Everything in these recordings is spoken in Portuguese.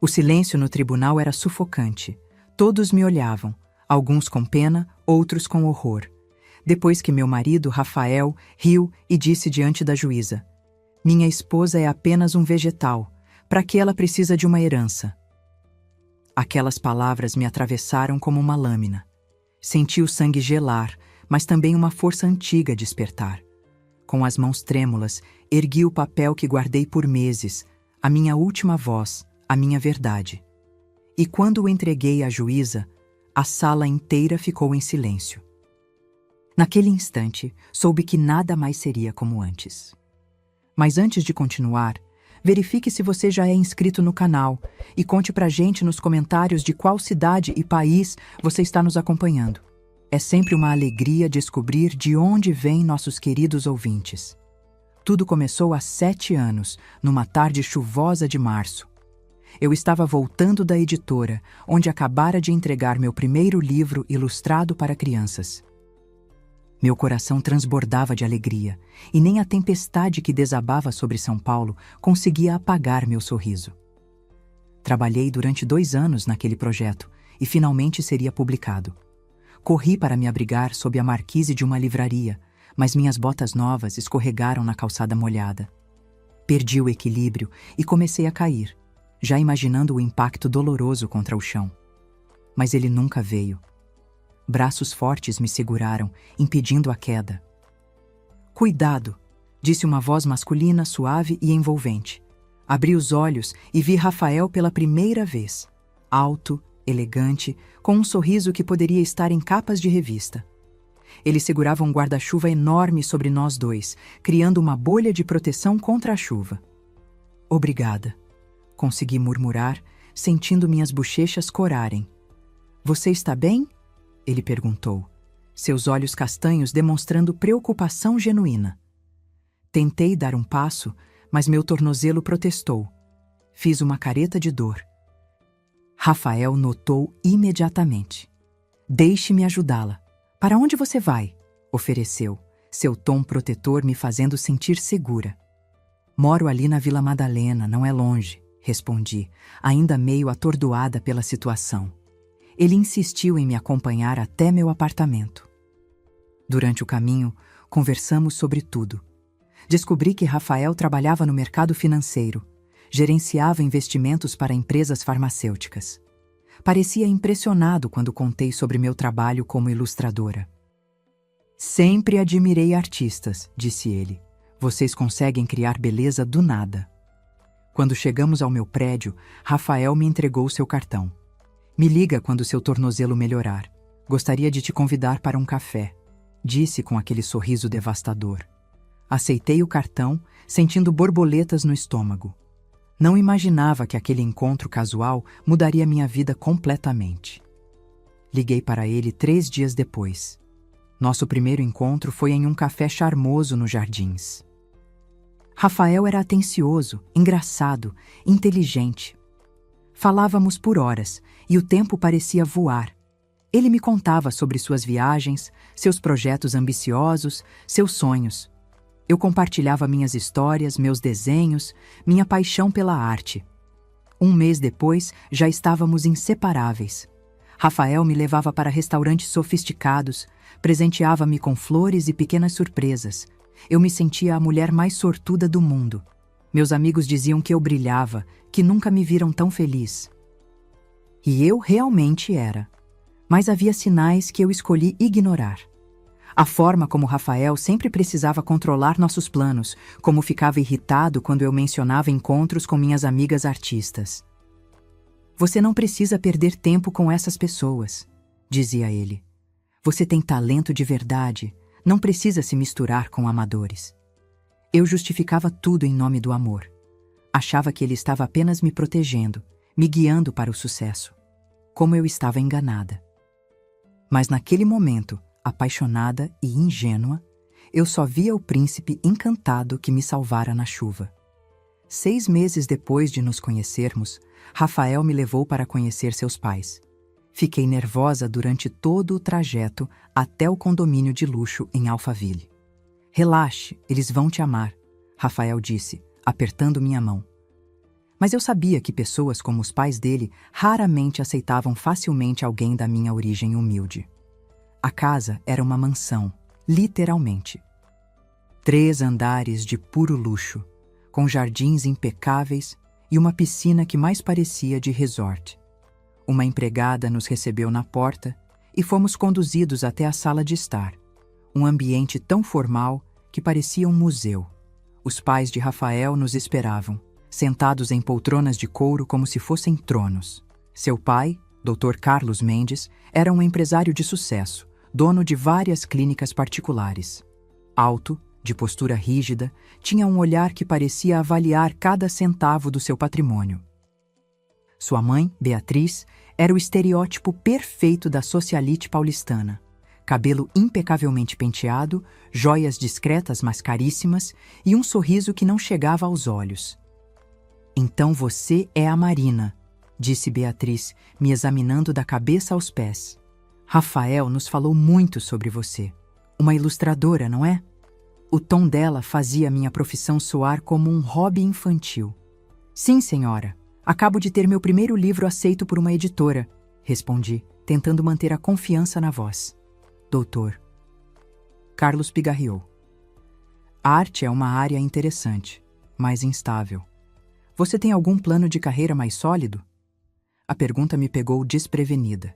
O silêncio no tribunal era sufocante. Todos me olhavam, alguns com pena, outros com horror. Depois que meu marido, Rafael, riu e disse diante da juíza: "Minha esposa é apenas um vegetal. Para que ela precisa de uma herança?" Aquelas palavras me atravessaram como uma lâmina. Senti o sangue gelar, mas também uma força antiga despertar. Com as mãos trêmulas, ergui o papel que guardei por meses, a minha última voz, a minha verdade. E quando o entreguei à juíza, a sala inteira ficou em silêncio. Naquele instante, soube que nada mais seria como antes. Mas antes de continuar, verifique se você já é inscrito no canal e conte pra gente nos comentários de qual cidade e país você está nos acompanhando. É sempre uma alegria descobrir de onde vêm nossos queridos ouvintes. Tudo começou há 7 anos, numa tarde chuvosa de março. Eu estava voltando da editora, onde acabara de entregar meu primeiro livro ilustrado para crianças. Meu coração transbordava de alegria, e nem a tempestade que desabava sobre São Paulo conseguia apagar meu sorriso. Trabalhei durante 2 anos naquele projeto, e finalmente seria publicado. Corri para me abrigar sob a marquise de uma livraria, mas minhas botas novas escorregaram na calçada molhada. Perdi o equilíbrio e comecei a cair, já imaginando o impacto doloroso contra o chão. Mas ele nunca veio. Braços fortes me seguraram, impedindo a queda. "Cuidado!", disse uma voz masculina suave e envolvente. Abri os olhos e vi Rafael pela primeira vez. Alto, elegante, com um sorriso que poderia estar em capas de revista. Ele segurava um guarda-chuva enorme sobre nós dois, criando uma bolha de proteção contra a chuva. "Obrigada", consegui murmurar, sentindo minhas bochechas corarem. "Você está bem?", ele perguntou, seus olhos castanhos demonstrando preocupação genuína. Tentei dar um passo, mas meu tornozelo protestou. Fiz uma careta de dor. Rafael notou imediatamente. "Deixe-me ajudá-la." "Para onde você vai?", ofereceu, seu tom protetor me fazendo sentir segura. "Moro ali na Vila Madalena, não é longe", respondi, ainda meio atordoada pela situação. Ele insistiu em me acompanhar até meu apartamento. Durante o caminho, conversamos sobre tudo. Descobri que Rafael trabalhava no mercado financeiro, gerenciava investimentos para empresas farmacêuticas. Parecia impressionado quando contei sobre meu trabalho como ilustradora. "Sempre admirei artistas", disse ele. "Vocês conseguem criar beleza do nada." Quando chegamos ao meu prédio, Rafael me entregou seu cartão. "Me liga quando seu tornozelo melhorar. Gostaria de te convidar para um café", disse com aquele sorriso devastador. Aceitei o cartão, sentindo borboletas no estômago. Não imaginava que aquele encontro casual mudaria minha vida completamente. Liguei para ele 3 dias depois. Nosso primeiro encontro foi em um café charmoso nos Jardins. Rafael era atencioso, engraçado, inteligente. Falávamos por horas e o tempo parecia voar. Ele me contava sobre suas viagens, seus projetos ambiciosos, seus sonhos. Eu compartilhava minhas histórias, meus desenhos, minha paixão pela arte. 1 mês depois, já estávamos inseparáveis. Rafael me levava para restaurantes sofisticados, presenteava-me com flores e pequenas surpresas. Eu me sentia a mulher mais sortuda do mundo. Meus amigos diziam que eu brilhava, que nunca me viram tão feliz. E eu realmente era. Mas havia sinais que eu escolhi ignorar. A forma como Rafael sempre precisava controlar nossos planos, como ficava irritado quando eu mencionava encontros com minhas amigas artistas. "Você não precisa perder tempo com essas pessoas", dizia ele. "Você tem talento de verdade, não precisa se misturar com amadores." Eu justificava tudo em nome do amor. Achava que ele estava apenas me protegendo, me guiando para o sucesso. Como eu estava enganada. Mas naquele momento, apaixonada e ingênua, eu só via o príncipe encantado que me salvara na chuva. 6 meses depois de nos conhecermos, Rafael me levou para conhecer seus pais. Fiquei nervosa durante todo o trajeto até o condomínio de luxo em Alphaville. "Relaxe, eles vão te amar", Rafael disse, apertando minha mão. Mas eu sabia que pessoas como os pais dele raramente aceitavam facilmente alguém da minha origem humilde. A casa era uma mansão, literalmente. 3 andares de puro luxo, com jardins impecáveis e uma piscina que mais parecia de resort. Uma empregada nos recebeu na porta e fomos conduzidos até a sala de estar, um ambiente tão formal que parecia um museu. Os pais de Rafael nos esperavam, sentados em poltronas de couro como se fossem tronos. Seu pai, Dr. Carlos Mendes, era um empresário de sucesso, dono de várias clínicas particulares. Alto, de postura rígida, tinha um olhar que parecia avaliar cada centavo do seu patrimônio. Sua mãe, Beatriz, era o estereótipo perfeito da socialite paulistana. Cabelo impecavelmente penteado, joias discretas mas caríssimas e um sorriso que não chegava aos olhos. "Então você é a Marina", disse Beatriz, me examinando da cabeça aos pés. "Rafael nos falou muito sobre você. Uma ilustradora, não é?" O tom dela fazia minha profissão soar como um hobby infantil. "Sim, senhora. Acabo de ter meu primeiro livro aceito por uma editora", respondi, tentando manter a confiança na voz. "Doutor." Carlos pigarreou. "A arte é uma área interessante, mas instável. Você tem algum plano de carreira mais sólido?" A pergunta me pegou desprevenida.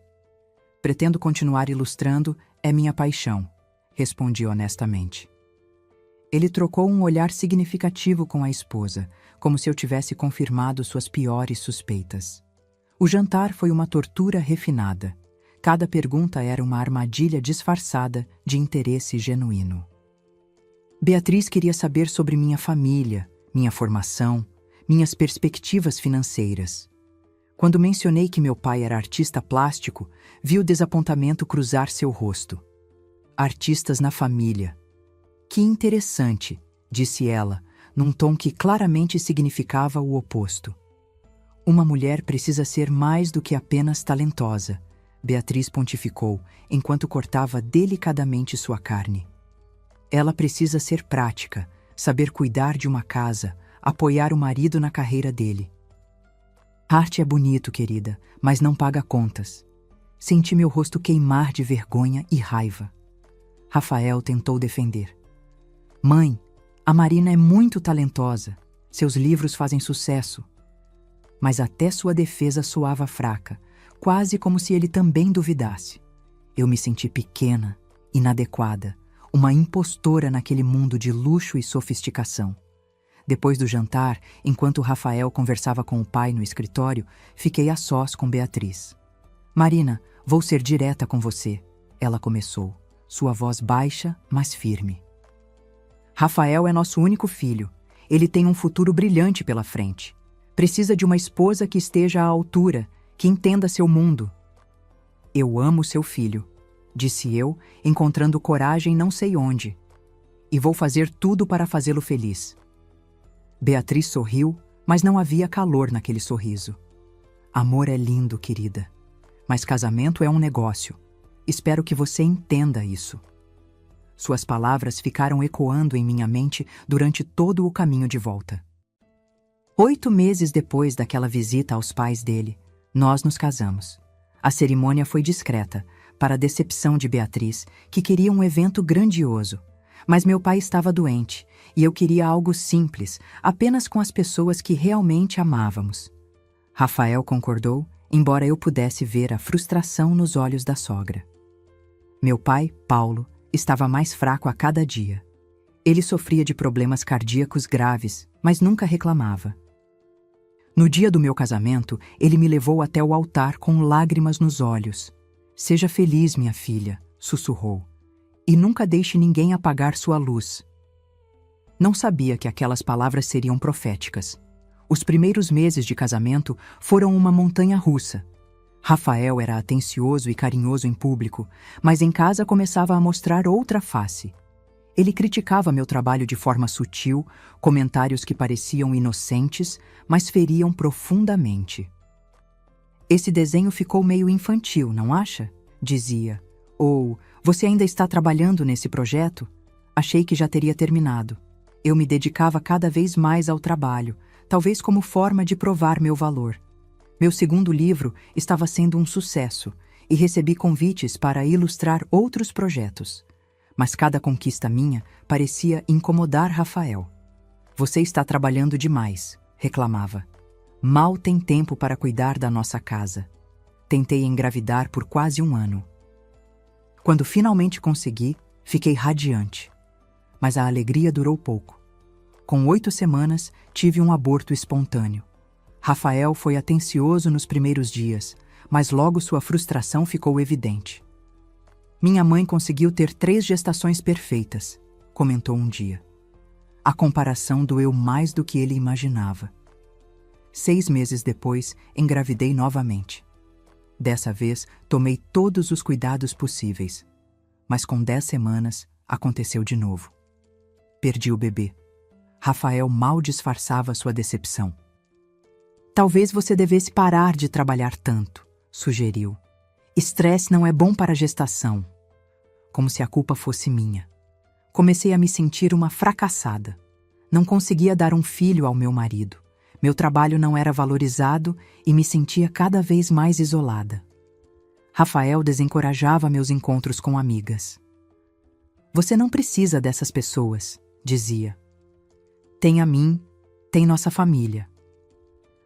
"Pretendo continuar ilustrando, é minha paixão", respondi honestamente. Ele trocou um olhar significativo com a esposa, como se eu tivesse confirmado suas piores suspeitas. O jantar foi uma tortura refinada. Cada pergunta era uma armadilha disfarçada de interesse genuíno. Beatriz queria saber sobre minha família, minha formação, minhas perspectivas financeiras. Quando mencionei que meu pai era artista plástico, vi o desapontamento cruzar seu rosto. "Artistas na família. Que interessante", disse ela, num tom que claramente significava o oposto. "Uma mulher precisa ser mais do que apenas talentosa", Beatriz pontificou, enquanto cortava delicadamente sua carne. "Ela precisa ser prática, saber cuidar de uma casa, apoiar o marido na carreira dele." "Arte é bonito, querida, mas não paga contas." Senti meu rosto queimar de vergonha e raiva. Rafael tentou defender. "Mãe, a Marina é muito talentosa. Seus livros fazem sucesso." Mas até sua defesa soava fraca, quase como se ele também duvidasse. Eu me senti pequena, inadequada, uma impostora naquele mundo de luxo e sofisticação. Depois do jantar, enquanto Rafael conversava com o pai no escritório, fiquei a sós com Beatriz. "Marina, vou ser direta com você", ela começou, sua voz baixa, mas firme. "Rafael é nosso único filho. Ele tem um futuro brilhante pela frente. Precisa de uma esposa que esteja à altura, que entenda seu mundo." "Eu amo seu filho", disse eu, encontrando coragem não sei onde. "E vou fazer tudo para fazê-lo feliz." Beatriz sorriu, mas não havia calor naquele sorriso. "Amor é lindo, querida. Mas casamento é um negócio. Espero que você entenda isso." Suas palavras ficaram ecoando em minha mente durante todo o caminho de volta. 8 meses depois daquela visita aos pais dele, nós nos casamos. A cerimônia foi discreta, para a decepção de Beatriz, que queria um evento grandioso. Mas meu pai estava doente, e eu queria algo simples, apenas com as pessoas que realmente amávamos. Rafael concordou, embora eu pudesse ver a frustração nos olhos da sogra. Meu pai, Paulo, estava mais fraco a cada dia. Ele sofria de problemas cardíacos graves, mas nunca reclamava. No dia do meu casamento, ele me levou até o altar com lágrimas nos olhos. "Seja feliz, minha filha", sussurrou, "e nunca deixe ninguém apagar sua luz." Não sabia que aquelas palavras seriam proféticas. Os primeiros meses de casamento foram uma montanha-russa. Rafael era atencioso e carinhoso em público, mas em casa começava a mostrar outra face. Ele criticava meu trabalho de forma sutil, comentários que pareciam inocentes, mas feriam profundamente. "Esse desenho ficou meio infantil, não acha?", dizia. Ou, "Você ainda está trabalhando nesse projeto?" Achei que já teria terminado. Eu me dedicava cada vez mais ao trabalho, talvez como forma de provar meu valor. Meu segundo livro estava sendo um sucesso e recebi convites para ilustrar outros projetos. Mas cada conquista minha parecia incomodar Rafael. Você está trabalhando demais, reclamava. Mal tem tempo para cuidar da nossa casa. Tentei engravidar por quase 1 ano. Quando finalmente consegui, fiquei radiante. Mas a alegria durou pouco. Com 8 semanas, tive um aborto espontâneo. Rafael foi atencioso nos primeiros dias, mas logo sua frustração ficou evidente. Minha mãe conseguiu ter 3 gestações perfeitas, comentou um dia. A comparação doeu mais do que ele imaginava. 6 meses depois, engravidei novamente. Dessa vez, tomei todos os cuidados possíveis. Mas com 10 semanas, aconteceu de novo. Perdi o bebê. Rafael mal disfarçava sua decepção. Talvez você devesse parar de trabalhar tanto, sugeriu. Estresse não é bom para a gestação. Como se a culpa fosse minha. Comecei a me sentir uma fracassada. Não conseguia dar um filho ao meu marido. Meu trabalho não era valorizado e me sentia cada vez mais isolada. Rafael desencorajava meus encontros com amigas. Você não precisa dessas pessoas, dizia. Tem a mim, tem nossa família.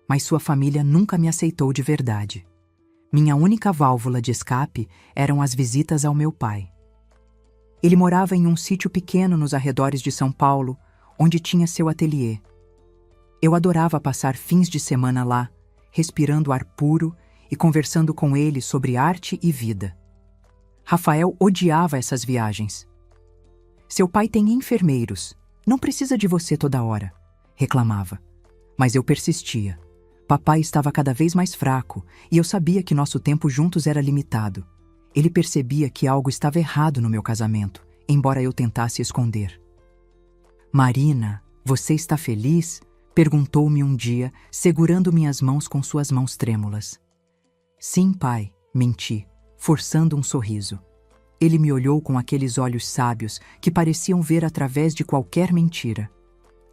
Mas sua família nunca me aceitou de verdade. Minha única válvula de escape eram as visitas ao meu pai. Ele morava em um sítio pequeno nos arredores de São Paulo, onde tinha seu ateliê. Eu adorava passar fins de semana lá, respirando ar puro e conversando com ele sobre arte e vida. Rafael odiava essas viagens. Seu pai tem enfermeiros, não precisa de você toda hora, reclamava. Mas eu persistia. Papai estava cada vez mais fraco e eu sabia que nosso tempo juntos era limitado. Ele percebia que algo estava errado no meu casamento, embora eu tentasse esconder. Marina, você está feliz? Perguntou-me um dia, segurando minhas mãos com suas mãos trêmulas. Sim, pai, menti, forçando um sorriso. Ele me olhou com aqueles olhos sábios que pareciam ver através de qualquer mentira.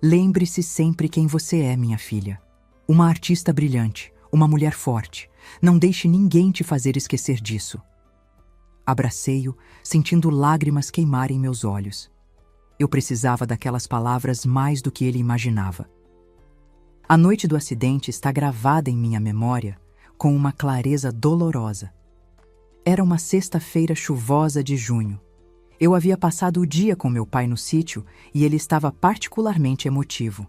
Lembre-se sempre quem você é, minha filha. Uma artista brilhante, uma mulher forte. Não deixe ninguém te fazer esquecer disso. Abracei-o, sentindo lágrimas queimarem meus olhos. Eu precisava daquelas palavras mais do que ele imaginava. A noite do acidente está gravada em minha memória com uma clareza dolorosa. Era uma sexta-feira chuvosa de junho. Eu havia passado o dia com meu pai no sítio e ele estava particularmente emotivo.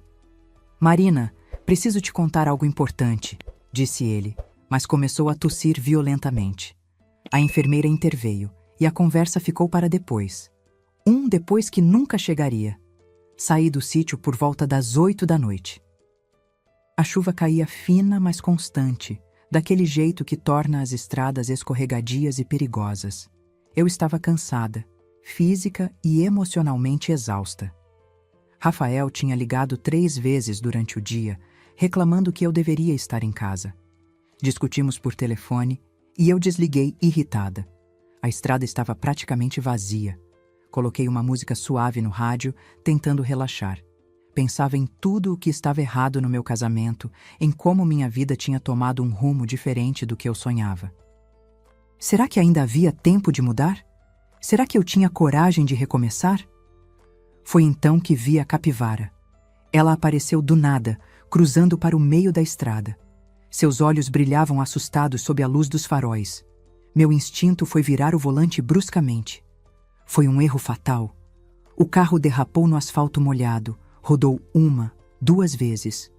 Marina, preciso te contar algo importante, disse ele, mas começou a tossir violentamente. A enfermeira interveio e a conversa ficou para depois. Depois que nunca chegaria. Saí do sítio por volta das 8 da noite. A chuva caía fina, mas constante, daquele jeito que torna as estradas escorregadias e perigosas. Eu estava cansada, física e emocionalmente exausta. Rafael tinha ligado 3 vezes durante o dia, reclamando que eu deveria estar em casa. Discutimos por telefone e eu desliguei irritada. A estrada estava praticamente vazia. Coloquei uma música suave no rádio, tentando relaxar. Pensava em tudo o que estava errado no meu casamento, em como minha vida tinha tomado um rumo diferente do que eu sonhava. Será que ainda havia tempo de mudar? Será que eu tinha coragem de recomeçar? Foi então que vi a capivara. Ela apareceu do nada, cruzando para o meio da estrada. Seus olhos brilhavam assustados sob a luz dos faróis. Meu instinto foi virar o volante bruscamente. Foi um erro fatal. O carro derrapou no asfalto molhado, rodou 1, 2 vezes.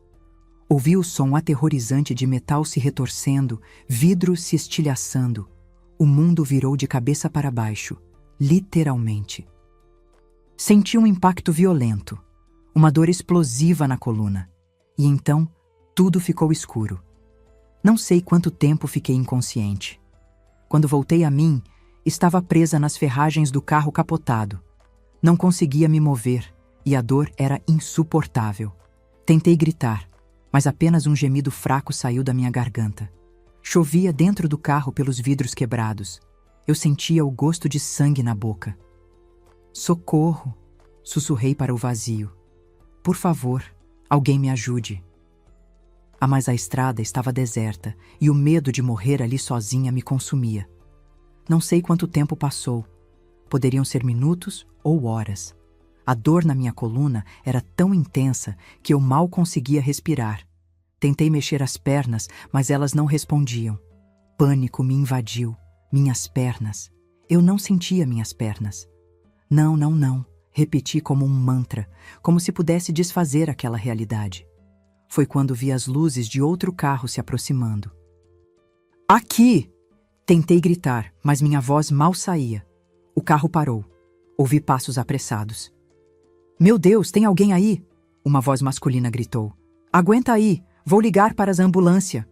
Ouvi o som aterrorizante de metal se retorcendo, vidros se estilhaçando. O mundo virou de cabeça para baixo, literalmente. Senti um impacto violento, uma dor explosiva na coluna. E então, tudo ficou escuro. Não sei quanto tempo fiquei inconsciente. Quando voltei a mim, estava presa nas ferragens do carro capotado. Não conseguia me mover e a dor era insuportável. Tentei gritar, mas apenas um gemido fraco saiu da minha garganta. Chovia dentro do carro pelos vidros quebrados. Eu sentia o gosto de sangue na boca. Socorro! Sussurrei para o vazio. Por favor, alguém me ajude. Mas a estrada estava deserta e o medo de morrer ali sozinha me consumia. Não sei quanto tempo passou. Poderiam ser minutos ou horas. A dor na minha coluna era tão intensa que eu mal conseguia respirar. Tentei mexer as pernas, mas elas não respondiam. Pânico me invadiu. Minhas pernas. Eu não sentia minhas pernas. Não, não, não. Repeti como um mantra, como se pudesse desfazer aquela realidade. Foi quando vi as luzes de outro carro se aproximando. Aqui! Tentei gritar, mas minha voz mal saía. O carro parou. Ouvi passos apressados. Meu Deus, tem alguém aí? Uma voz masculina gritou. Aguenta aí, vou ligar para as ambulâncias.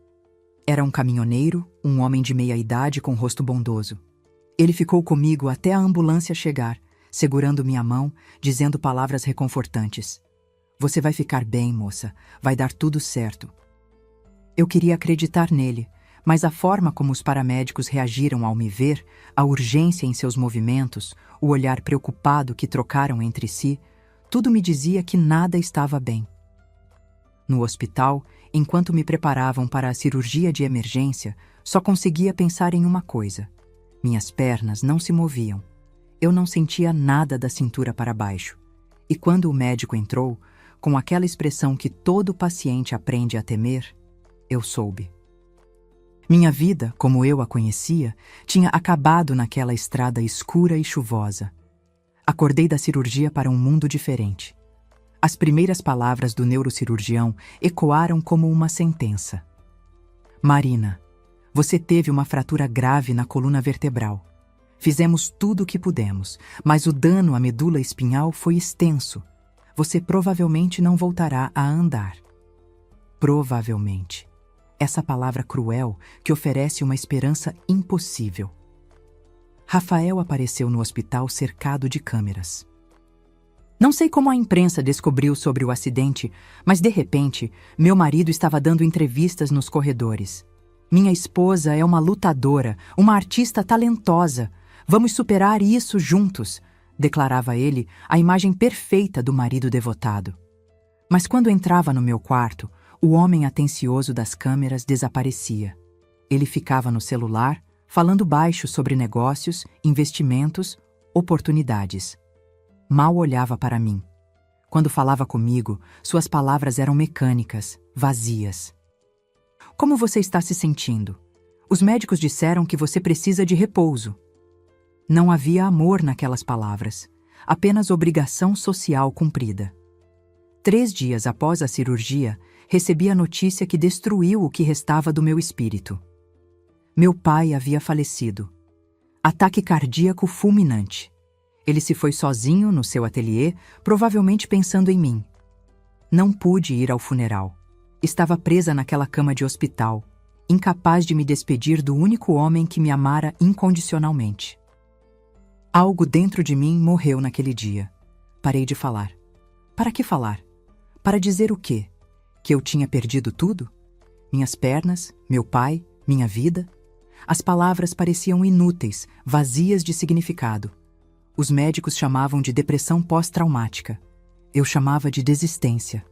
Era um caminhoneiro, um homem de meia idade com rosto bondoso. Ele ficou comigo até a ambulância chegar, segurando minha mão, dizendo palavras reconfortantes. Você vai ficar bem, moça. Vai dar tudo certo. Eu queria acreditar nele, mas a forma como os paramédicos reagiram ao me ver, a urgência em seus movimentos, o olhar preocupado que trocaram entre si, tudo me dizia que nada estava bem. No hospital, enquanto me preparavam para a cirurgia de emergência, só conseguia pensar em uma coisa. Minhas pernas não se moviam. Eu não sentia nada da cintura para baixo. E quando o médico entrou, com aquela expressão que todo paciente aprende a temer, eu soube. Minha vida, como eu a conhecia, tinha acabado naquela estrada escura e chuvosa. Acordei da cirurgia para um mundo diferente. As primeiras palavras do neurocirurgião ecoaram como uma sentença. Marina, você teve uma fratura grave na coluna vertebral. Fizemos tudo o que pudemos, mas o dano à medula espinhal foi extenso. Você provavelmente não voltará a andar. Provavelmente. Essa palavra cruel que oferece uma esperança impossível. Rafael apareceu no hospital cercado de câmeras. Não sei como a imprensa descobriu sobre o acidente, mas de repente, meu marido estava dando entrevistas nos corredores. Minha esposa é uma lutadora, uma artista talentosa. Vamos superar isso juntos, declarava ele, a imagem perfeita do marido devotado. Mas quando entrava no meu quarto, o homem atencioso das câmeras desaparecia. Ele ficava no celular, falando baixo sobre negócios, investimentos, oportunidades. Mal olhava para mim. Quando falava comigo, suas palavras eram mecânicas, vazias. Como você está se sentindo? Os médicos disseram que você precisa de repouso. Não havia amor naquelas palavras, apenas obrigação social cumprida. 3 dias após a cirurgia, recebi a notícia que destruiu o que restava do meu espírito. Meu pai havia falecido. Ataque cardíaco fulminante. Ele se foi sozinho no seu ateliê, provavelmente pensando em mim. Não pude ir ao funeral. Estava presa naquela cama de hospital, incapaz de me despedir do único homem que me amara incondicionalmente. Algo dentro de mim morreu naquele dia. Parei de falar. Para que falar? Para dizer o quê? Que eu tinha perdido tudo? Minhas pernas, meu pai, minha vida? As palavras pareciam inúteis, vazias de significado. Os médicos chamavam de depressão pós-traumática. Eu chamava de desistência.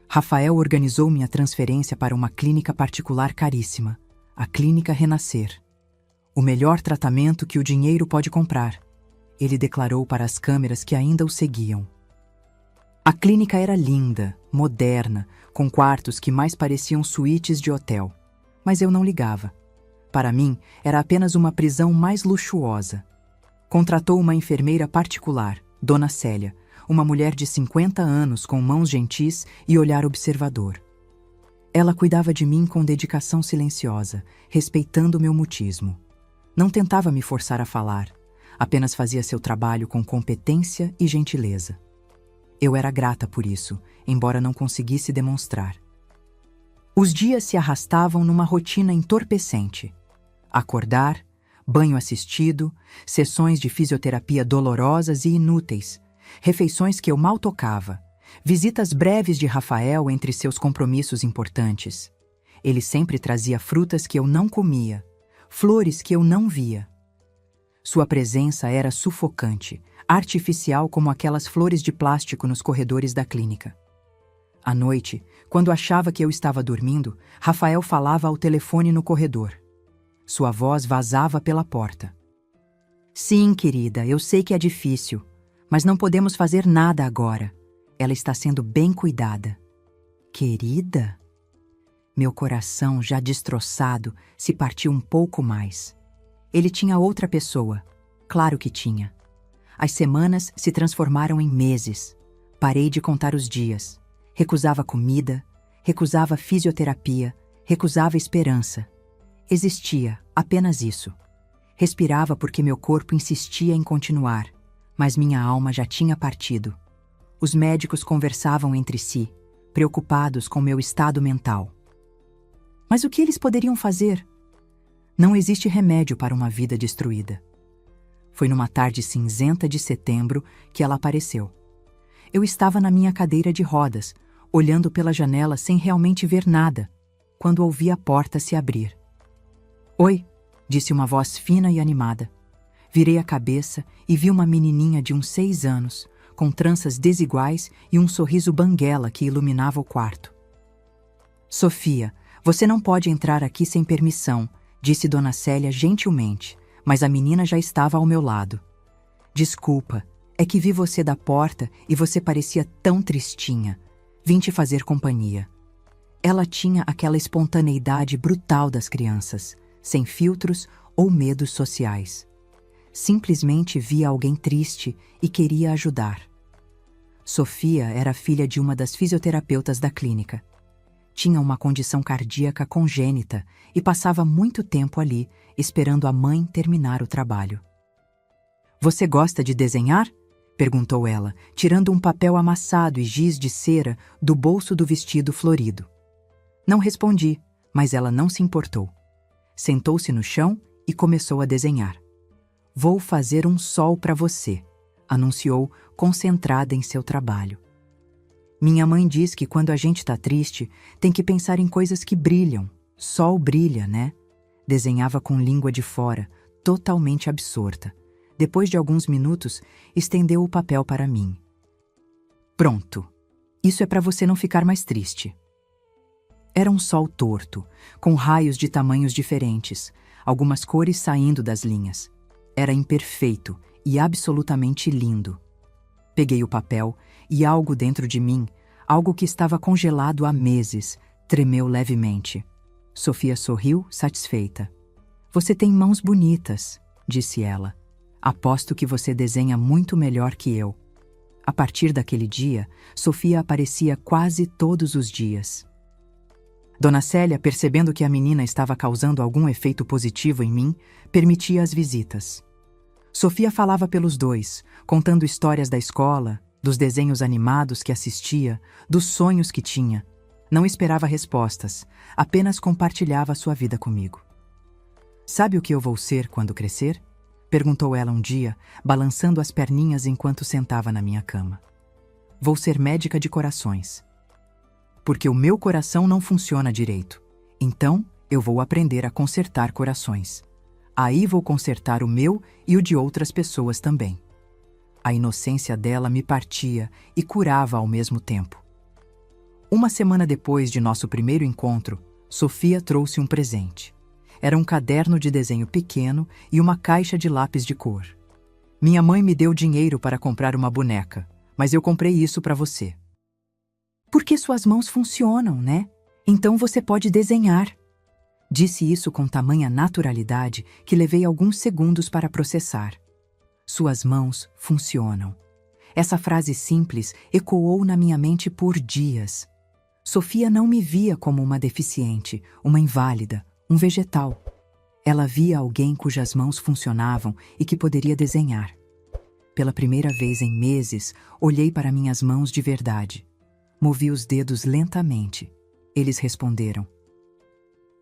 Rafael organizou minha transferência para uma clínica particular caríssima, a Clínica Renascer. O melhor tratamento que o dinheiro pode comprar, ele declarou para as câmeras que ainda o seguiam. A clínica era linda, moderna, com quartos que mais pareciam suítes de hotel. Mas eu não ligava. Para mim, era apenas uma prisão mais luxuosa. Contratou uma enfermeira particular, Dona Célia, uma mulher de 50 anos com mãos gentis e olhar observador. Ela cuidava de mim com dedicação silenciosa, respeitando meu mutismo. Não tentava me forçar a falar, apenas fazia seu trabalho com competência e gentileza. Eu era grata por isso, embora não conseguisse demonstrar. Os dias se arrastavam numa rotina entorpecente. Acordar, banho assistido, sessões de fisioterapia dolorosas e inúteis, refeições que eu mal tocava, visitas breves de Rafael entre seus compromissos importantes. Ele sempre trazia frutas que eu não comia, flores que eu não via. Sua presença era sufocante, artificial como aquelas flores de plástico nos corredores da clínica. À noite, quando achava que eu estava dormindo, Rafael falava ao telefone no corredor. Sua voz vazava pela porta. Sim, querida, eu sei que é difícil, mas não podemos fazer nada agora. Ela está sendo bem cuidada. Querida? Meu coração, já destroçado, se partiu um pouco mais. Ele tinha outra pessoa. Claro que tinha. As semanas se transformaram em meses. Parei de contar os dias. Recusava comida, recusava fisioterapia, recusava esperança. Existia, apenas isso. Respirava porque meu corpo insistia em continuar, mas minha alma já tinha partido. Os médicos conversavam entre si, preocupados com meu estado mental. Mas o que eles poderiam fazer? Não existe remédio para uma vida destruída. Foi numa tarde cinzenta de setembro que ela apareceu. Eu estava na minha cadeira de rodas, olhando pela janela sem realmente ver nada, quando ouvi a porta se abrir. Oi, disse uma voz fina e animada. Virei a cabeça e vi uma menininha de uns 6 anos, com tranças desiguais e um sorriso banguela que iluminava o quarto. Sofia, você não pode entrar aqui sem permissão, disse Dona Célia gentilmente, mas a menina já estava ao meu lado. Desculpa, é que vi você da porta e você parecia tão tristinha. Vim te fazer companhia. Ela tinha aquela espontaneidade brutal das crianças, sem filtros ou medos sociais. Simplesmente via alguém triste e queria ajudar. Sofia era filha de uma das fisioterapeutas da clínica. Tinha uma condição cardíaca congênita e passava muito tempo ali, esperando a mãe terminar o trabalho. Você gosta de desenhar? Perguntou ela, tirando um papel amassado e giz de cera do bolso do vestido florido. Não respondi, mas ela não se importou. Sentou-se no chão e começou a desenhar. Vou fazer um sol para você, anunciou, concentrada em seu trabalho. Minha mãe diz que quando a gente está triste, tem que pensar em coisas que brilham. Sol brilha, né? Desenhava com língua de fora, totalmente absorta. Depois de alguns minutos, estendeu o papel para mim. Pronto. Isso é para você não ficar mais triste. Era um sol torto, com raios de tamanhos diferentes, algumas cores saindo das linhas. Era imperfeito e absolutamente lindo. Peguei o papel e algo dentro de mim, algo que estava congelado há meses, tremeu levemente. Sofia sorriu, satisfeita. Você tem mãos bonitas, disse ela. Aposto que você desenha muito melhor que eu. A partir daquele dia, Sofia aparecia quase todos os dias. Dona Célia, percebendo que a menina estava causando algum efeito positivo em mim, permitia as visitas. Sofia falava pelos dois, contando histórias da escola, dos desenhos animados que assistia, dos sonhos que tinha. Não esperava respostas, apenas compartilhava sua vida comigo. Sabe o que eu vou ser quando crescer? Perguntou ela um dia, balançando as perninhas enquanto sentava na minha cama. Vou ser médica de corações. Porque o meu coração não funciona direito. Então, eu vou aprender a consertar corações. Aí vou consertar o meu e o de outras pessoas também. A inocência dela me partia e curava ao mesmo tempo. Uma semana depois de nosso primeiro encontro, Sofia trouxe um presente. Era um caderno de desenho pequeno e uma caixa de lápis de cor. Minha mãe me deu dinheiro para comprar uma boneca, mas eu comprei isso para você. Porque suas mãos funcionam, né? Então você pode desenhar. Disse isso com tamanha naturalidade que levei alguns segundos para processar. Suas mãos funcionam. Essa frase simples ecoou na minha mente por dias. Sofia não me via como uma deficiente, uma inválida, um vegetal. Ela via alguém cujas mãos funcionavam e que poderia desenhar. Pela primeira vez em meses, olhei para minhas mãos de verdade. Movi os dedos lentamente. Eles responderam.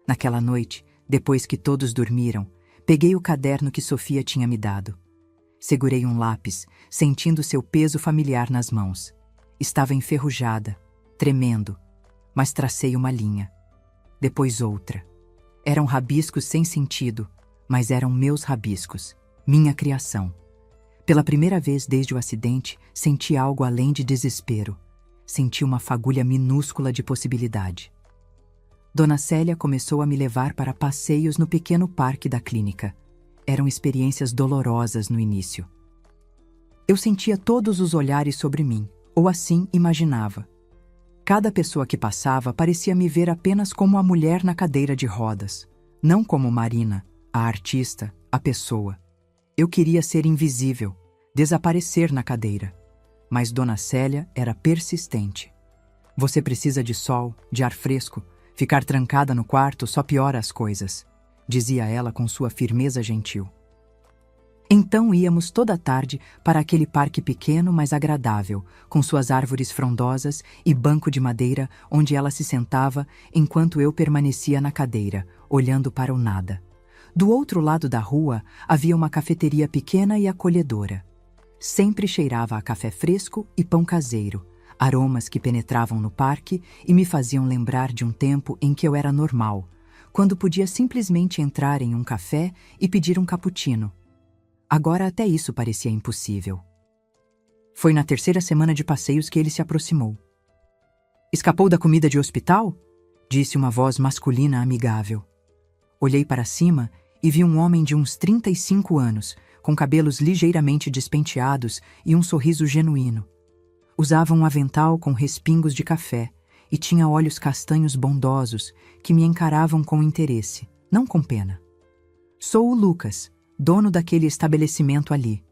Naquela noite, depois que todos dormiram, peguei o caderno que Sofia tinha me dado. Segurei um lápis, sentindo seu peso familiar nas mãos. Estava enferrujada, tremendo, mas tracei uma linha. Depois outra. Eram rabiscos sem sentido, mas eram meus rabiscos, minha criação. Pela primeira vez desde o acidente, senti algo além de desespero. senti uma fagulha minúscula de possibilidade. Dona Célia começou a me levar para passeios no pequeno parque da clínica. Eram experiências dolorosas no início. Eu sentia todos os olhares sobre mim, ou assim imaginava. Cada pessoa que passava parecia me ver apenas como a mulher na cadeira de rodas, não como Marina, a artista, a pessoa. Eu queria ser invisível, desaparecer na cadeira. Mas Dona Célia era persistente. Você precisa de sol, de ar fresco. Ficar trancada no quarto só piora as coisas, dizia ela com sua firmeza gentil. Então íamos toda a tarde para aquele parque pequeno, mas agradável, com suas árvores frondosas e banco de madeira onde ela se sentava enquanto eu permanecia na cadeira, olhando para o nada. Do outro lado da rua havia uma cafeteria pequena e acolhedora. Sempre cheirava a café fresco e pão caseiro, aromas que penetravam no parque e me faziam lembrar de um tempo em que eu era normal, quando podia simplesmente entrar em um café e pedir um cappuccino. Agora até isso parecia impossível. Foi na terceira semana de passeios que ele se aproximou. "Escapou da comida de hospital?" disse uma voz masculina amigável. Olhei para cima e vi um homem de uns 35 anos, com cabelos ligeiramente despenteados e um sorriso genuíno. Usava um avental com respingos de café e tinha olhos castanhos bondosos que me encaravam com interesse, não com pena. "Sou o Lucas, dono daquele estabelecimento ali."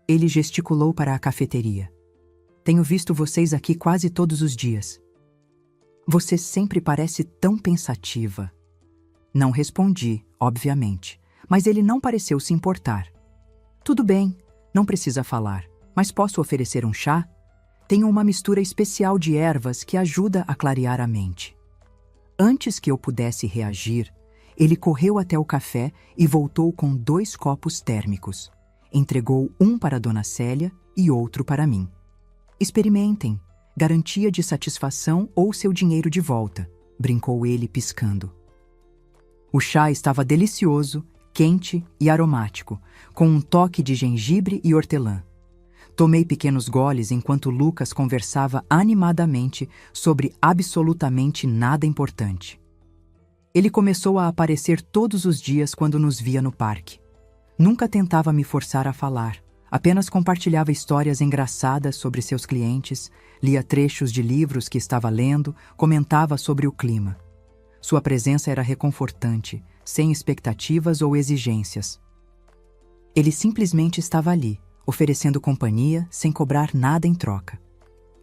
Ele gesticulou para a cafeteria. "Tenho visto vocês aqui quase todos os dias." "Você sempre parece tão pensativa." Não respondi, obviamente, mas ele não pareceu se importar. "Tudo bem, não precisa falar, mas posso oferecer um chá? Tenho uma mistura especial de ervas que ajuda a clarear a mente." Antes que eu pudesse reagir, ele correu até o café e voltou com 2 copos térmicos. Entregou um para Dona Célia e outro para mim. "Experimentem, garantia de satisfação ou seu dinheiro de volta", brincou ele piscando. O chá estava delicioso, quente e aromático, com um toque de gengibre e hortelã. Tomei pequenos goles enquanto Lucas conversava animadamente sobre absolutamente nada importante. Ele começou a aparecer todos os dias quando nos via no parque. Nunca tentava me forçar a falar, apenas compartilhava histórias engraçadas sobre seus clientes, lia trechos de livros que estava lendo, comentava sobre o clima. Sua presença era reconfortante, sem expectativas ou exigências. Ele simplesmente estava ali, oferecendo companhia sem cobrar nada em troca.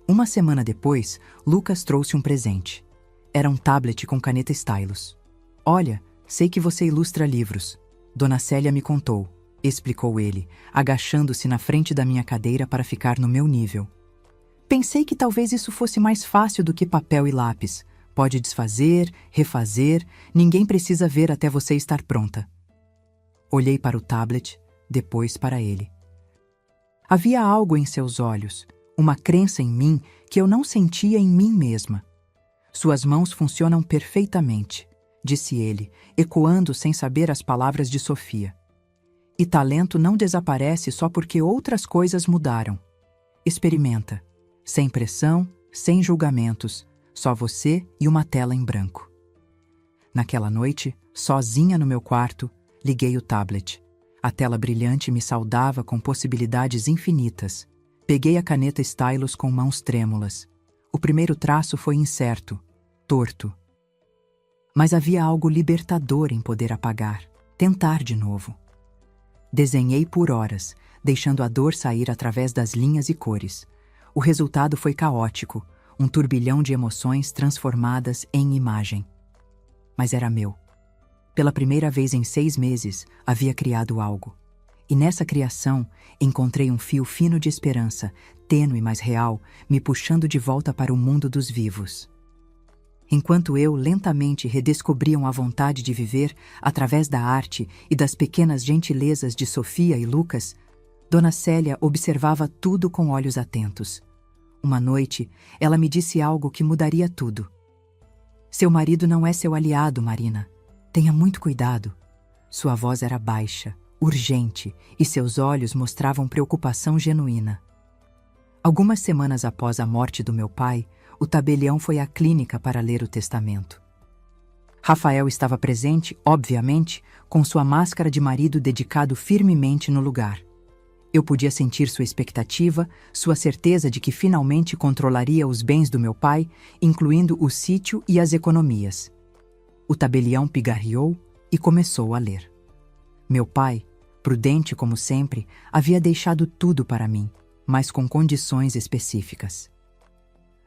Uma semana depois, Lucas trouxe um presente. Era um tablet com caneta stylus. "Olha, sei que você ilustra livros. Dona Célia me contou", explicou ele, agachando-se na frente da minha cadeira para ficar no meu nível. "Pensei que talvez isso fosse mais fácil do que papel e lápis. Pode desfazer, refazer, ninguém precisa ver até você estar pronta." Olhei para o tablet, depois para ele. Havia algo em seus olhos, uma crença em mim que eu não sentia em mim mesma. "Suas mãos funcionam perfeitamente", disse ele, ecoando sem saber as palavras de Sofia. "E talento não desaparece só porque outras coisas mudaram. Experimenta. Sem pressão, sem julgamentos, só você e uma tela em branco." Naquela noite, sozinha no meu quarto, liguei o tablet. A tela brilhante me saudava com possibilidades infinitas. Peguei a caneta stylus com mãos trêmulas. O primeiro traço foi incerto, torto. Mas havia algo libertador em poder apagar, tentar de novo. Desenhei por horas, deixando a dor sair através das linhas e cores. O resultado foi caótico, um turbilhão de emoções transformadas em imagem. Mas era meu. Pela primeira vez em 6 meses, havia criado algo. E nessa criação, encontrei um fio fino de esperança, tênue mas real, me puxando de volta para o mundo dos vivos. Enquanto eu lentamente redescobria a vontade de viver através da arte e das pequenas gentilezas de Sofia e Lucas, Dona Célia observava tudo com olhos atentos. Uma noite, ela me disse algo que mudaria tudo. "Seu marido não é seu aliado, Marina. Tenha muito cuidado." Sua voz era baixa, urgente, e seus olhos mostravam preocupação genuína. Algumas semanas após a morte do meu pai, o tabelião foi à clínica para ler o testamento. Rafael estava presente, obviamente, com sua máscara de marido dedicado firmemente no lugar. Eu podia sentir sua expectativa, sua certeza de que finalmente controlaria os bens do meu pai, incluindo o sítio e as economias. O tabelião pigarreou e começou a ler. Meu pai, prudente como sempre, havia deixado tudo para mim, mas com condições específicas.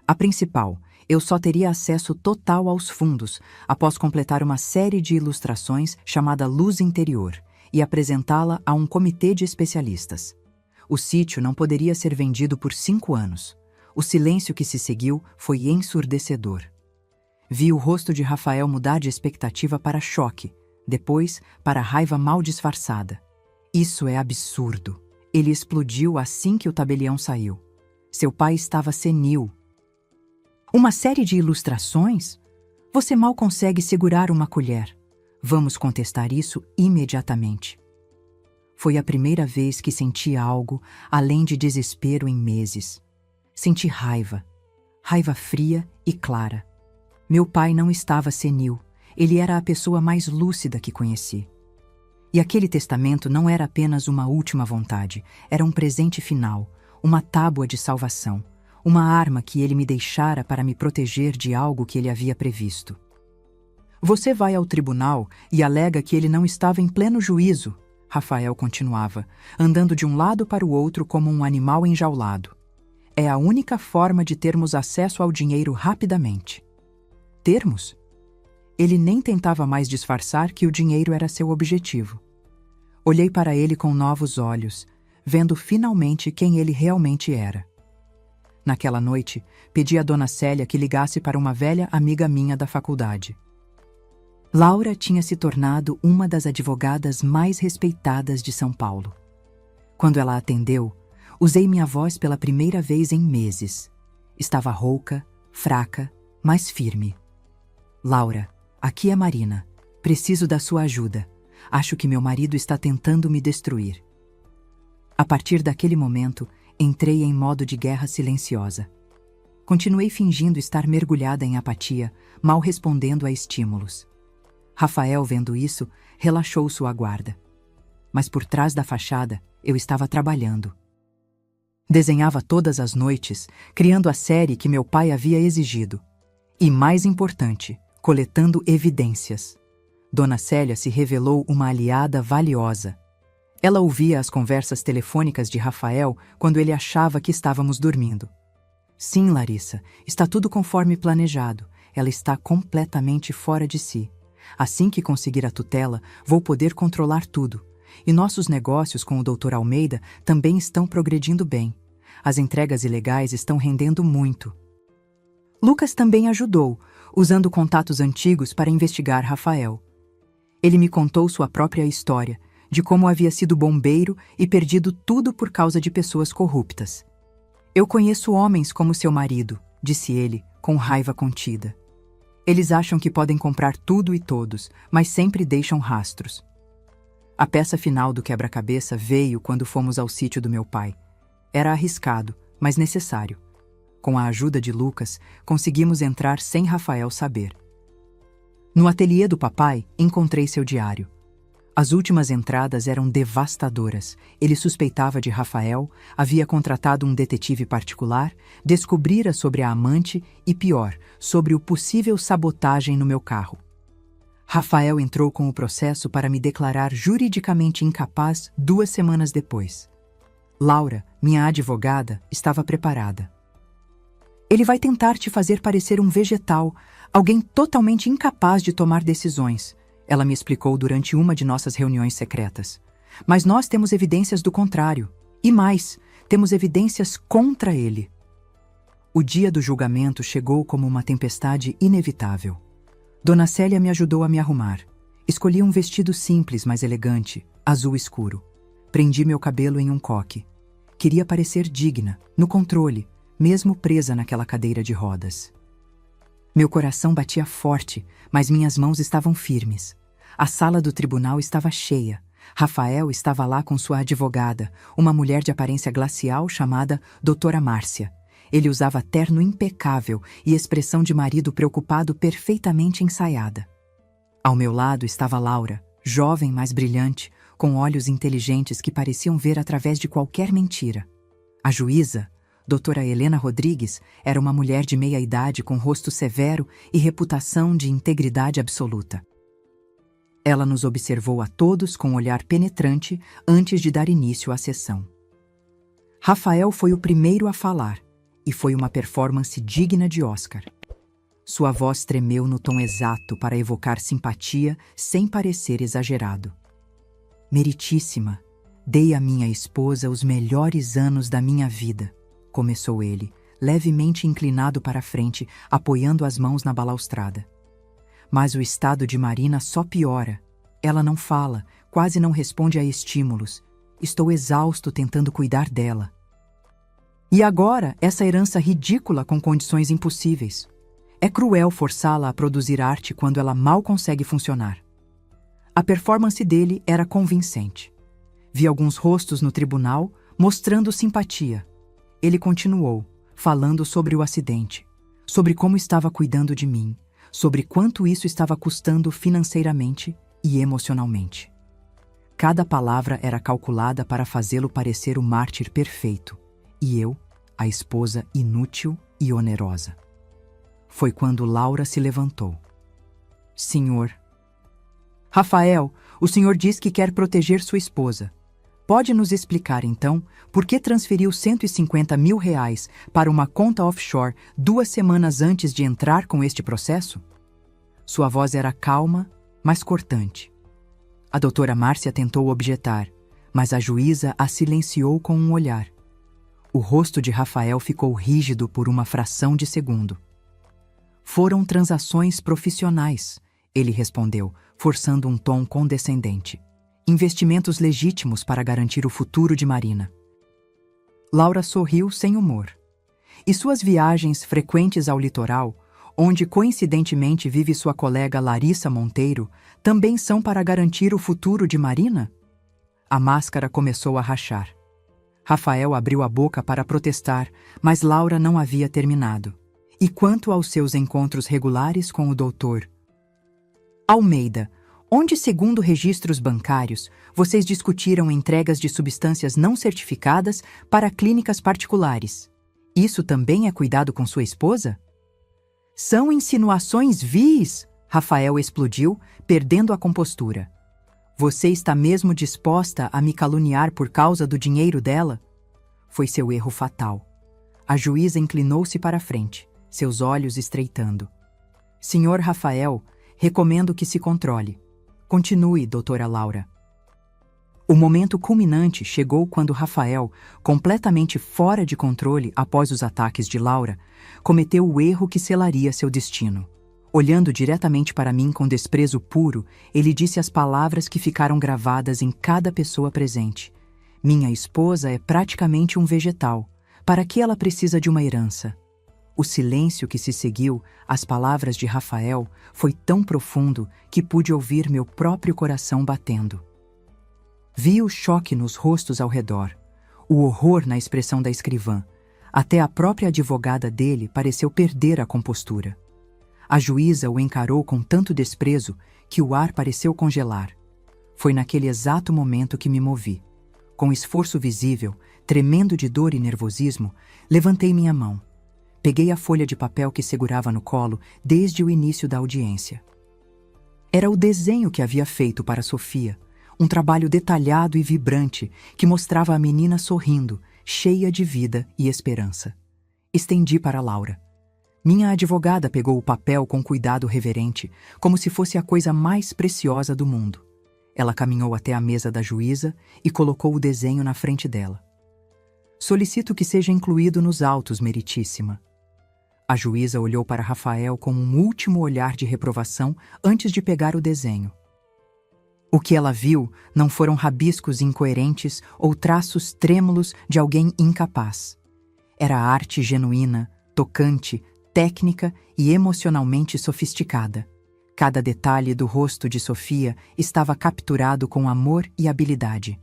A principal, eu só teria acesso total aos fundos após completar uma série de ilustrações chamada Luz Interior e apresentá-la a um comitê de especialistas. O sítio não poderia ser vendido por 5 anos. O silêncio que se seguiu foi ensurdecedor. Vi o rosto de Rafael mudar de expectativa para choque, depois para raiva mal disfarçada. Isso é absurdo. Ele explodiu assim que o tabelião saiu. Seu pai estava senil. Uma série de ilustrações? Você mal consegue segurar uma colher. Vamos contestar isso imediatamente. Foi a primeira vez que senti algo além de desespero em meses. Senti raiva. Raiva fria e clara. Meu pai não estava senil. Ele era a pessoa mais lúcida que conheci. E aquele testamento não era apenas uma última vontade, era um presente final, uma tábua de salvação, uma arma que ele me deixara para me proteger de algo que ele havia previsto. Você vai ao tribunal e alega que ele não estava em pleno juízo, Rafael continuava, andando de um lado para o outro como um animal enjaulado. É a única forma de termos acesso ao dinheiro rapidamente. Termos? Ele nem tentava mais disfarçar que o dinheiro era seu objetivo. Olhei para ele com novos olhos, vendo finalmente quem ele realmente era. Naquela noite, pedi a Dona Célia que ligasse para uma velha amiga minha da faculdade. Laura tinha se tornado uma das advogadas mais respeitadas de São Paulo. Quando ela atendeu, usei minha voz pela primeira vez em meses. Estava rouca, fraca, mas firme. Laura, aqui é Marina. Preciso da sua ajuda. Acho que meu marido está tentando me destruir. A partir daquele momento, entrei em modo de guerra silenciosa. Continuei fingindo estar mergulhada em apatia, mal respondendo a estímulos. Rafael, vendo isso, relaxou sua guarda. Mas por trás da fachada, eu estava trabalhando. Desenhava todas as noites, criando a série que meu pai havia exigido. E, mais importante, coletando evidências. Dona Célia se revelou uma aliada valiosa. Ela ouvia as conversas telefônicas de Rafael quando ele achava que estávamos dormindo. Sim, Larissa, está tudo conforme planejado. Ela está completamente fora de si. Assim que conseguir a tutela, vou poder controlar tudo. E nossos negócios com o Dr. Almeida também estão progredindo bem. As entregas ilegais estão rendendo muito. Lucas também ajudou, usando contatos antigos para investigar Rafael. Ele me contou sua própria história, de como havia sido bombeiro e perdido tudo por causa de pessoas corruptas. Eu conheço homens como seu marido, disse ele, com raiva contida. Eles acham que podem comprar tudo e todos, mas sempre deixam rastros. A peça final do quebra-cabeça veio quando fomos ao sítio do meu pai. Era arriscado, mas necessário. Com a ajuda de Lucas, conseguimos entrar sem Rafael saber. No ateliê do papai, encontrei seu diário. As últimas entradas eram devastadoras. Ele suspeitava de Rafael, havia contratado um detetive particular, descobrira sobre a amante e, pior, sobre o possível sabotagem no meu carro. Rafael entrou com o processo para me declarar juridicamente incapaz 2 semanas depois. Laura, minha advogada, estava preparada. Ele vai tentar te fazer parecer um vegetal, alguém totalmente incapaz de tomar decisões, ela me explicou durante uma de nossas reuniões secretas. Mas nós temos evidências do contrário. E mais, temos evidências contra ele. O dia do julgamento chegou como uma tempestade inevitável. Dona Célia me ajudou a me arrumar. Escolhi um vestido simples, mas elegante, azul escuro. Prendi meu cabelo em um coque. Queria parecer digna, no controle, mesmo presa naquela cadeira de rodas. Meu coração batia forte, mas minhas mãos estavam firmes. A sala do tribunal estava cheia. Rafael estava lá com sua advogada, uma mulher de aparência glacial chamada Doutora Márcia. Ele usava terno impecável e expressão de marido preocupado perfeitamente ensaiada. Ao meu lado estava Laura, jovem, mas brilhante, com olhos inteligentes que pareciam ver através de qualquer mentira. A juíza, doutora Helena Rodrigues, era uma mulher de meia-idade com rosto severo e reputação de integridade absoluta. Ela nos observou a todos com um olhar penetrante antes de dar início à sessão. Rafael foi o primeiro a falar, e foi uma performance digna de Oscar. Sua voz tremeu no tom exato para evocar simpatia sem parecer exagerado. Meritíssima, dei à minha esposa os melhores anos da minha vida, começou ele, levemente inclinado para a frente, apoiando as mãos na balaustrada. Mas o estado de Marina só piora. Ela não fala, quase não responde a estímulos. Estou exausto tentando cuidar dela. E agora, essa herança ridícula com condições impossíveis. É cruel forçá-la a produzir arte quando ela mal consegue funcionar. A performance dele era convincente. Vi alguns rostos no tribunal, mostrando simpatia. Ele continuou, falando sobre o acidente, sobre como estava cuidando de mim, sobre quanto isso estava custando financeiramente e emocionalmente. Cada palavra era calculada para fazê-lo parecer o mártir perfeito, e eu, a esposa inútil e onerosa. Foi quando Laura se levantou. Senhor. Rafael, o senhor diz que quer proteger sua esposa. Pode nos explicar, então, por que transferiu R$150 mil para uma conta offshore 2 semanas antes de entrar com este processo? Sua voz era calma, mas cortante. A doutora Márcia tentou objetar, mas a juíza a silenciou com um olhar. O rosto de Rafael ficou rígido por uma fração de segundo. Foram transações profissionais, ele respondeu, forçando um tom condescendente. Investimentos legítimos para garantir o futuro de Marina. Laura sorriu sem humor. E suas viagens frequentes ao litoral, onde coincidentemente vive sua colega Larissa Monteiro, também são para garantir o futuro de Marina? A máscara começou a rachar. Rafael abriu a boca para protestar, mas Laura não havia terminado. E quanto aos seus encontros regulares com o doutor Almeida, onde, segundo registros bancários, vocês discutiram entregas de substâncias não certificadas para clínicas particulares. Isso também é cuidado com sua esposa? São insinuações vis! Rafael explodiu, perdendo a compostura. Você está mesmo disposta a me caluniar por causa do dinheiro dela? Foi seu erro fatal. A juíza inclinou-se para a frente, seus olhos estreitando. Senhor Rafael, recomendo que se controle. Continue, doutora Laura. O momento culminante chegou quando Rafael, completamente fora de controle após os ataques de Laura, cometeu o erro que selaria seu destino. Olhando diretamente para mim com desprezo puro, ele disse as palavras que ficaram gravadas em cada pessoa presente. Minha esposa é praticamente um vegetal. Para que ela precisa de uma herança? O silêncio que se seguiu às palavras de Rafael foi tão profundo que pude ouvir meu próprio coração batendo. Vi o choque nos rostos ao redor, o horror na expressão da escrivã. Até a própria advogada dele pareceu perder a compostura. A juíza o encarou com tanto desprezo que o ar pareceu congelar. Foi naquele exato momento que me movi. Com esforço visível, tremendo de dor e nervosismo, levantei minha mão. Peguei a folha de papel que segurava no colo desde o início da audiência. Era o desenho que havia feito para Sofia, um trabalho detalhado e vibrante que mostrava a menina sorrindo, cheia de vida e esperança. Estendi para Laura. Minha advogada pegou o papel com cuidado reverente, como se fosse a coisa mais preciosa do mundo. Ela caminhou até a mesa da juíza e colocou o desenho na frente dela. Solicito que seja incluído nos autos, meritíssima. A juíza olhou para Rafael com um último olhar de reprovação antes de pegar o desenho. O que ela viu não foram rabiscos incoerentes ou traços trêmulos de alguém incapaz. Era arte genuína, tocante, técnica e emocionalmente sofisticada. Cada detalhe do rosto de Sofia estava capturado com amor e habilidade.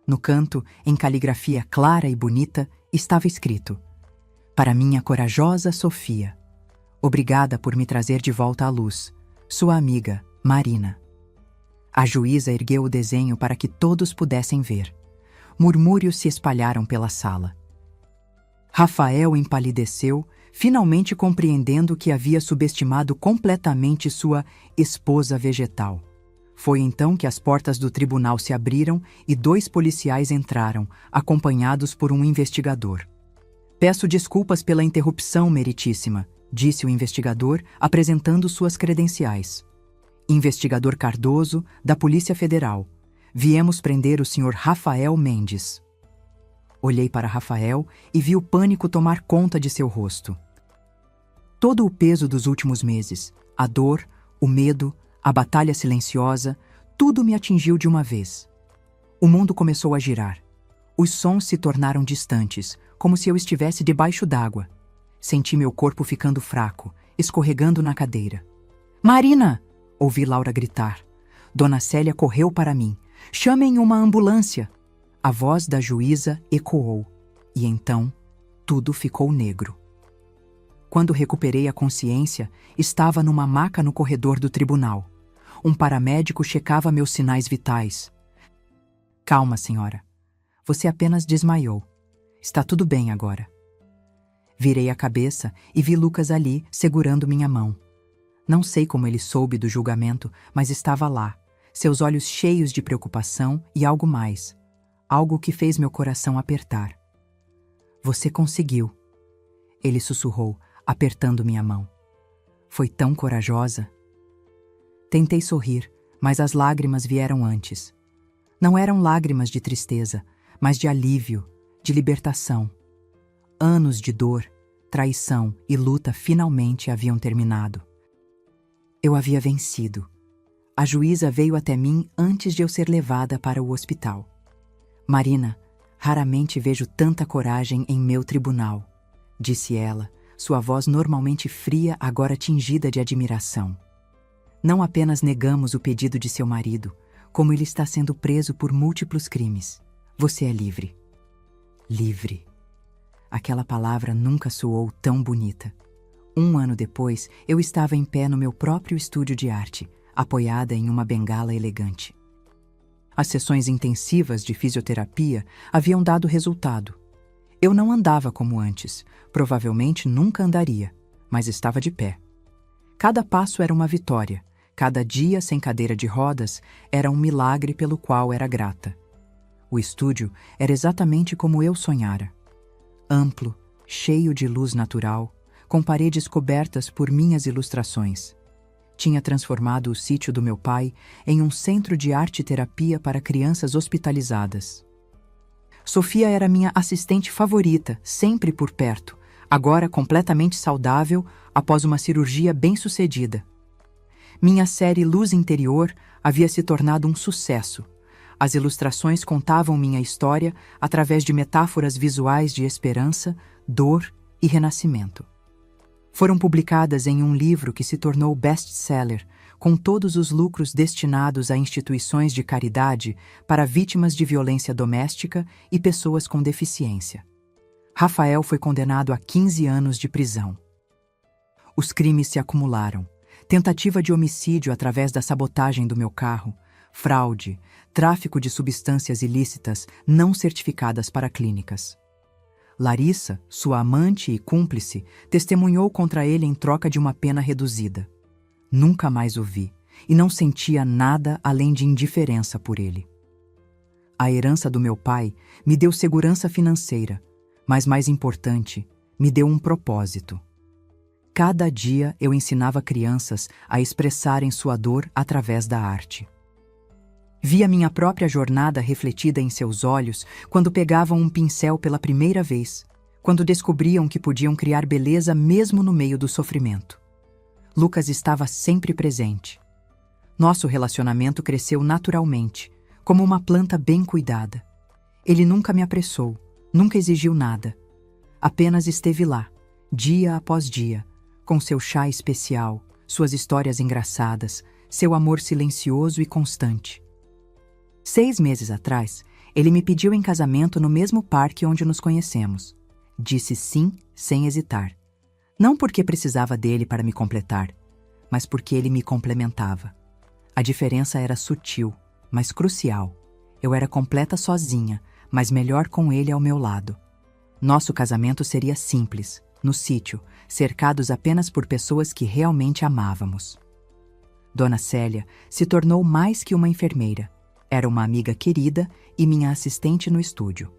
No canto, em caligrafia clara e bonita, estava escrito: Para minha corajosa Sofia. Obrigada por me trazer de volta à luz. Sua amiga, Marina. A juíza ergueu o desenho para que todos pudessem ver. Murmúrios se espalharam pela sala. Rafael empalideceu, finalmente compreendendo que havia subestimado completamente sua esposa vegetal. Foi então que as portas do tribunal se abriram e 2 policiais entraram, acompanhados por um investigador. Peço desculpas pela interrupção, meritíssima, disse o investigador, apresentando suas credenciais. Investigador Cardoso, da Polícia Federal. Viemos prender o Sr. Rafael Mendes. Olhei para Rafael e vi o pânico tomar conta de seu rosto. Todo o peso dos últimos meses, a dor, o medo, a batalha silenciosa, tudo me atingiu de uma vez. O mundo começou a girar. Os sons se tornaram distantes, como se eu estivesse debaixo d'água. Senti meu corpo ficando fraco, escorregando na cadeira. Marina! Ouvi Laura gritar. Dona Célia correu para mim. Chamem uma ambulância! A voz da juíza ecoou. E então, tudo ficou negro. Quando recuperei a consciência, estava numa maca no corredor do tribunal. Um paramédico checava meus sinais vitais. Calma, senhora. Você apenas desmaiou. Está tudo bem agora. Virei a cabeça e vi Lucas ali, segurando minha mão. Não sei como ele soube do julgamento, mas estava lá, seus olhos cheios de preocupação e algo mais. Algo que fez meu coração apertar. Você conseguiu, ele sussurrou, apertando minha mão. Foi tão corajosa. Tentei sorrir, mas as lágrimas vieram antes. Não eram lágrimas de tristeza, mas de alívio, de libertação. Anos de dor, traição e luta finalmente haviam terminado. Eu havia vencido. A juíza veio até mim antes de eu ser levada para o hospital. Marina, raramente vejo tanta coragem em meu tribunal, disse ela, sua voz normalmente fria agora tingida de admiração. Não apenas negamos o pedido de seu marido, como ele está sendo preso por múltiplos crimes. Você é livre. Livre. Aquela palavra nunca soou tão bonita. 1 ano depois, eu estava em pé no meu próprio estúdio de arte, apoiada em uma bengala elegante. As sessões intensivas de fisioterapia haviam dado resultado. Eu não andava como antes, provavelmente nunca andaria, mas estava de pé. Cada passo era uma vitória, cada dia sem cadeira de rodas era um milagre pelo qual era grata. O estúdio era exatamente como eu sonhara. Amplo, cheio de luz natural, com paredes cobertas por minhas ilustrações. Tinha transformado o sítio do meu pai em um centro de arte-terapia para crianças hospitalizadas. Sofia era minha assistente favorita, sempre por perto, agora completamente saudável após uma cirurgia bem-sucedida. Minha série Luz Interior havia se tornado um sucesso. As ilustrações contavam minha história através de metáforas visuais de esperança, dor e renascimento. Foram publicadas em um livro que se tornou best-seller, com todos os lucros destinados a instituições de caridade para vítimas de violência doméstica e pessoas com deficiência. Rafael foi condenado a 15 anos de prisão. Os crimes se acumularam. Tentativa de homicídio através da sabotagem do meu carro, fraude, tráfico de substâncias ilícitas não certificadas para clínicas. Larissa, sua amante e cúmplice, testemunhou contra ele em troca de uma pena reduzida. Nunca mais o vi, e não sentia nada além de indiferença por ele. A herança do meu pai me deu segurança financeira, mas mais importante, me deu um propósito. Cada dia eu ensinava crianças a expressarem sua dor através da arte. Via minha própria jornada refletida em seus olhos quando pegavam um pincel pela primeira vez, quando descobriam que podiam criar beleza mesmo no meio do sofrimento. Lucas estava sempre presente. Nosso relacionamento cresceu naturalmente, como uma planta bem cuidada. Ele nunca me apressou, nunca exigiu nada. Apenas esteve lá, dia após dia, com seu chá especial, suas histórias engraçadas, seu amor silencioso e constante. 6 meses atrás, ele me pediu em casamento no mesmo parque onde nos conhecemos. Disse sim, sem hesitar. Não porque precisava dele para me completar, mas porque ele me complementava. A diferença era sutil, mas crucial. Eu era completa sozinha, mas melhor com ele ao meu lado. Nosso casamento seria simples, no sítio, cercados apenas por pessoas que realmente amávamos. Dona Célia se tornou mais que uma enfermeira. Era uma amiga querida e minha assistente no estúdio.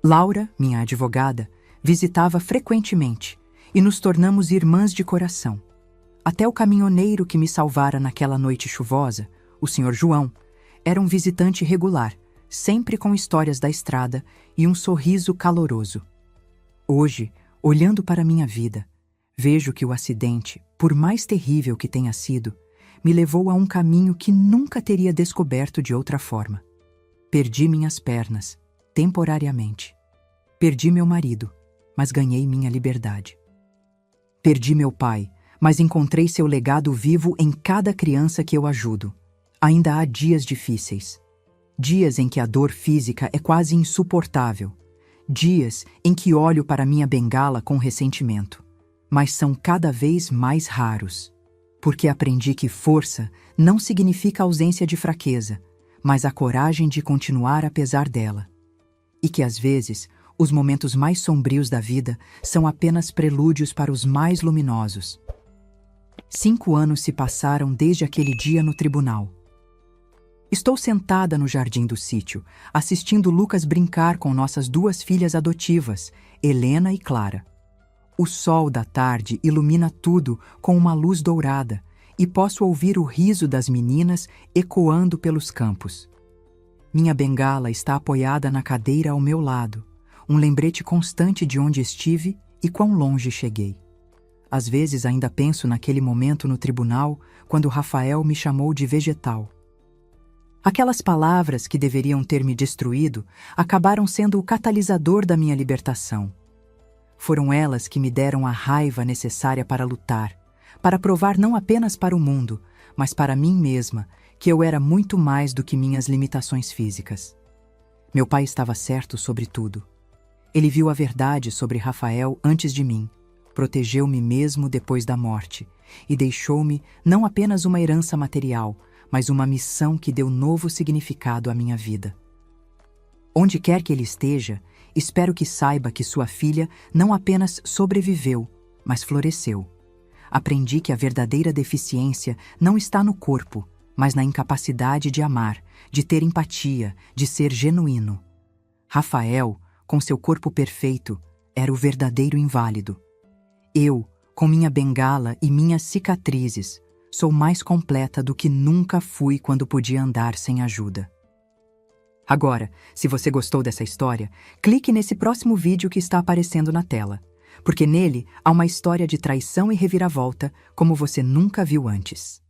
Laura, minha advogada, visitava frequentemente e nos tornamos irmãs de coração. Até o caminhoneiro que me salvara naquela noite chuvosa, o Sr. João, era um visitante regular, sempre com histórias da estrada e um sorriso caloroso. Hoje, olhando para minha vida, vejo que o acidente, por mais terrível que tenha sido, me levou a um caminho que nunca teria descoberto de outra forma. Perdi minhas pernas, temporariamente. Perdi meu marido, mas ganhei minha liberdade. Perdi meu pai, mas encontrei seu legado vivo em cada criança que eu ajudo. Ainda há dias difíceis. Dias em que a dor física é quase insuportável. Dias em que olho para minha bengala com ressentimento. Mas são cada vez mais raros. Porque aprendi que força não significa ausência de fraqueza, mas a coragem de continuar apesar dela. E que às vezes, os momentos mais sombrios da vida são apenas prelúdios para os mais luminosos. 5 anos se passaram desde aquele dia no tribunal. Estou sentada no jardim do sítio, assistindo Lucas brincar com nossas 2 filhas adotivas, Helena e Clara. O sol da tarde ilumina tudo com uma luz dourada e posso ouvir o riso das meninas ecoando pelos campos. Minha bengala está apoiada na cadeira ao meu lado, um lembrete constante de onde estive e quão longe cheguei. Às vezes ainda penso naquele momento no tribunal, quando Rafael me chamou de vegetal. Aquelas palavras que deveriam ter me destruído acabaram sendo o catalisador da minha libertação. Foram elas que me deram a raiva necessária para lutar, para provar não apenas para o mundo, mas para mim mesma, que eu era muito mais do que minhas limitações físicas. Meu pai estava certo sobre tudo. Ele viu a verdade sobre Rafael antes de mim, protegeu-me mesmo depois da morte e deixou-me não apenas uma herança material, mas uma missão que deu novo significado à minha vida. Onde quer que ele esteja, espero que saiba que sua filha não apenas sobreviveu, mas floresceu. Aprendi que a verdadeira deficiência não está no corpo, mas na incapacidade de amar, de ter empatia, de ser genuíno. Rafael, com seu corpo perfeito, era o verdadeiro inválido. Eu, com minha bengala e minhas cicatrizes, sou mais completa do que nunca fui quando podia andar sem ajuda. Agora, se você gostou dessa história, clique nesse próximo vídeo que está aparecendo na tela, porque nele há uma história de traição e reviravolta como você nunca viu antes.